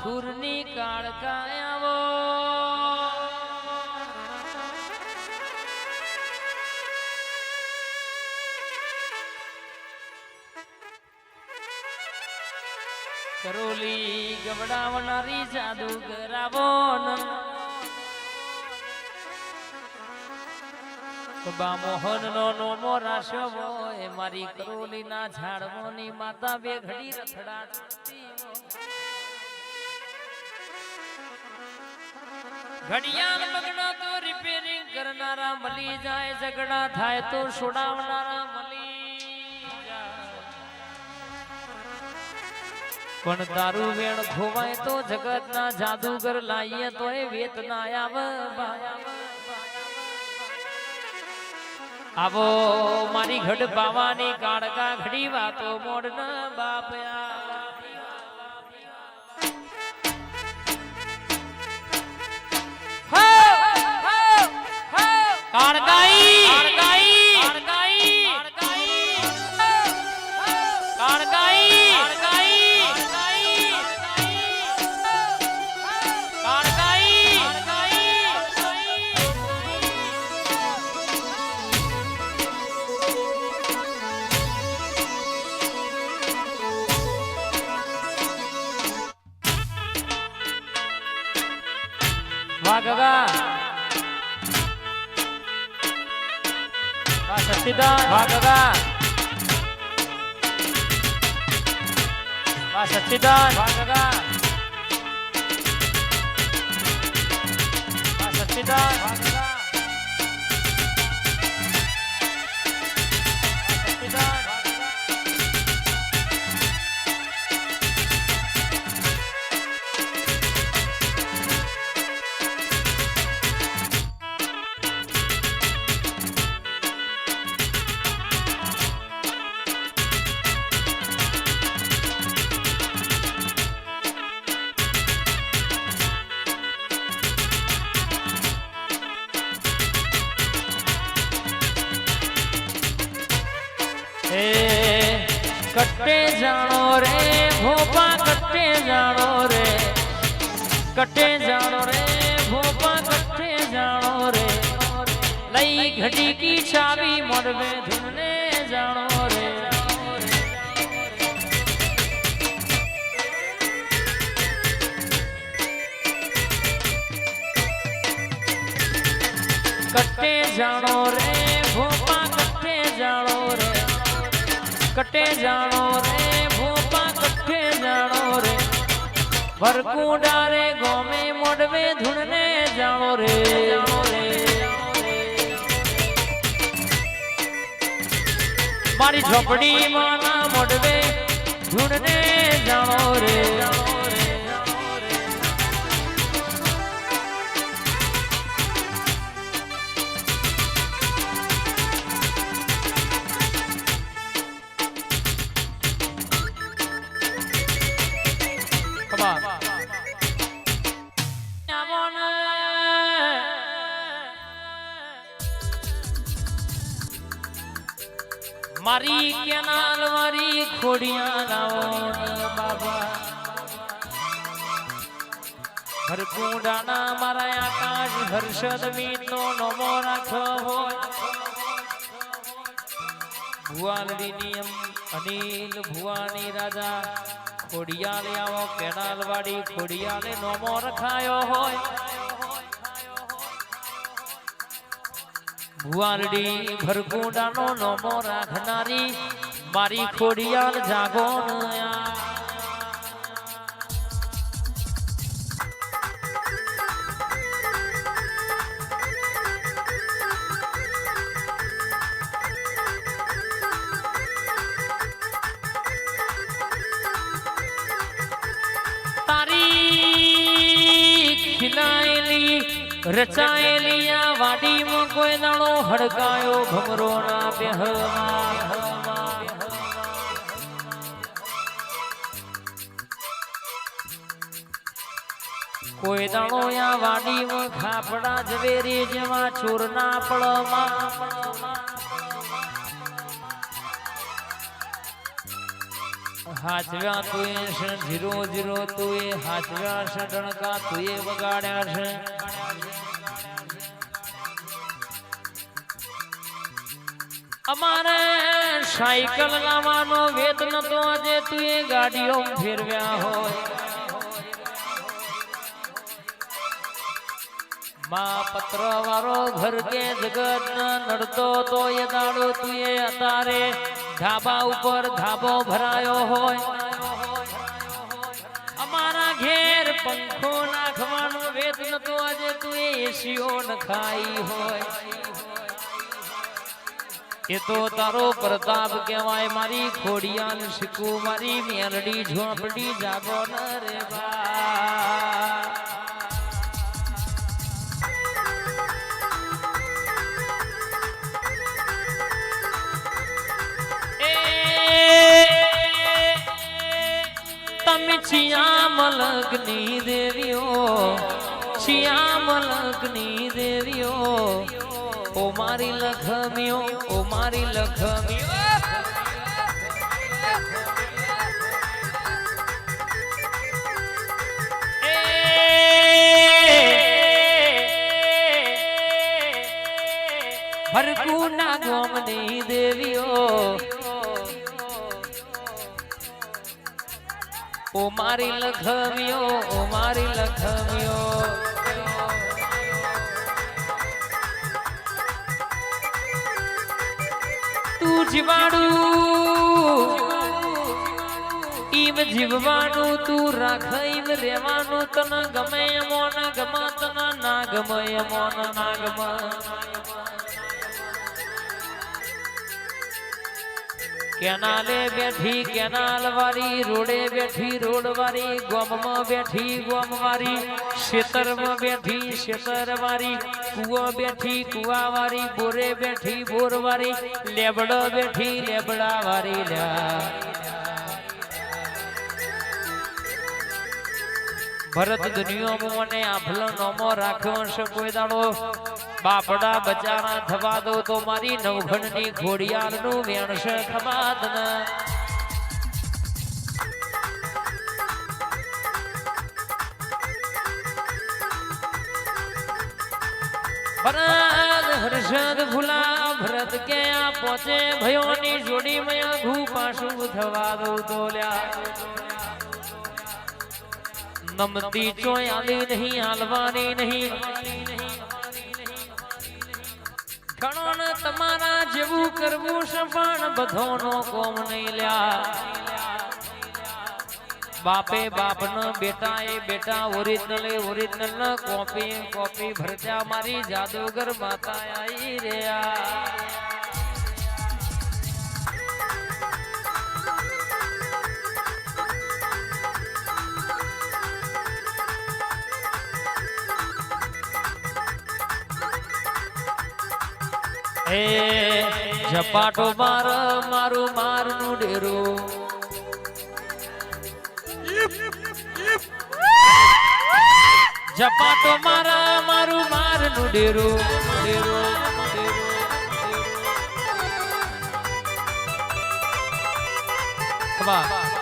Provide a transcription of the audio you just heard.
સુરની કાળકાયાવો કરોલી ગવડાવનારી જાદુગરાવો બા મોહન નો નોમો રાશવો એ મારી કરોલી ના ઝાડવોની માતા બે ઘડી રખડાતી ઘડિયાળ બગડો તો રિપેરિંગ કરનારા મળી જાય ઝઘડા થાય તો છોડાવનારા મળી જાય પણ તારું વેણ ખોવાય તો જગત ના જાદુગર લાઈએ તો એ વેત ના આવે આવો મારી ઘડ પાવાની કાળકા ઘડી વાતો મોડ ન બાપયા કાળકાઈ કાળકાઈ કાળકાઈ કાળકાઈ વાહ ગગા વાહ સતીદાન વાહ ગગા વાહ સતીદાન વાહ ગગા વાહ સતીદાન વાહ ગગા कट्टे जानो रे भोपा कट्टे जानो रे कट्टे जानो रे भोपा कट्टे जानो रे लई घड़ी की चाबी मरवे धुनने जानो रे कट्टे जानो रे भोपा कट्टे जानो रे कट्टे जानो रे भोपा कट्टे जानो रे भरकूंडा रे गोमे मोडवे धुनने जानो रे मारी झोपड़ी माना मोडवे धुनने जानो रे मारी केनाल मारी खोड़िया लाओन बाबा भरकूंडाना मारा आकाश हर्षद मीनो नमो राखो भुवालड़ी नियम अनिल भुवानी राजा खोड़ियाले आवो केनाल वाड़ी खोड़ियाले नमो रखायो होय भुवालड़ी भरकूंडानो नमो राखनारी मारी खोड़ियाल जागो तारी खिलाएली रचाएलिया वाडी में कोई दाणो हड़कायो भमरो ना बेहमा कोई दाणो या वाडी में खापड़ा जवेरी जेवा चोर ना पड़मा હાચવ્યા તુએ છે ધીરો ધીરો તુએ હાચવ્યા છે ડણકા તુએ વગાડ્યા છે અમારે સાયકલ લાવવાનો વેદ નતો આજે તુએ ગાડીઓ ફેરવ્યા હોય માં પત્ર વાળો ઘર કે જગત નડતો તો એ દાડો તુએ અતારે ધાબા ઉપર ધાબો ભરાયો હોય અમારા ઘેર પંખો નાખવાનો વેદ નતો આજે તુએ એસીઓ નખાઈ હોય એ તો તારો પ્રતાપ કહેવાય મારી ખોડિયાલ શીખું મારી મેલડી ઝોપડી જાગો ન રે બા તમે છિયા મલકની દેવીઓ છિયા મલકની દેવીઓ ઓ મારી લખમીઓ ઓ મારી લખમીઓ ભરકુ ના ગોમની દેવીઓ ઓ મારી લખમીઓ ઓ મારી લખમીઓ તું જીવાડું ઈમ જીવવાનું તું રાખ ઈમ રેવાનું તને ગમે એમો ના ગમા તને ના ગમે એમો ના ગમા કેનાલે બેઠી કેનાલ વાળી રોડે બેઠી રોડ વાળી ગોમમાં બેઠી ગોમ વાળી ખેતરમાં બેઠી ખેતર વાળી કુવો બેઠી કુવા વાળી બોરે બેઠી બોર વાળી લેબડો બેઠી લેબડા વાળી ભરત દુનિયામાં મને આભલો નોમો રાખ્યો છે કોઈ દાડો બાપડા બચારા થવા દો તો મારી નવઘણની ઘોડિયાળનું વેણશે ખમાદ ભરત હર્ષદ ભૂલા ભરત કે આ પોચે ભયોની જોડી મય ઘુ પાછું થવા દો તો નમતી ચોય આલી નહીં હાલવાની નહીં ઘણો ને તમારા જેવું કરવું છે પણ બધોનો કોમ નહીં લ્યા બાપે બાપનો બેટા એ બેટા ઓરિજિનલ કોપી ભરતા મારી જાદુગર માતા આઈ રહ્યા ઝપાટો માર મારું મારનું ડેરું ઝપાટો માર મારું મારનું ડેરું વાહ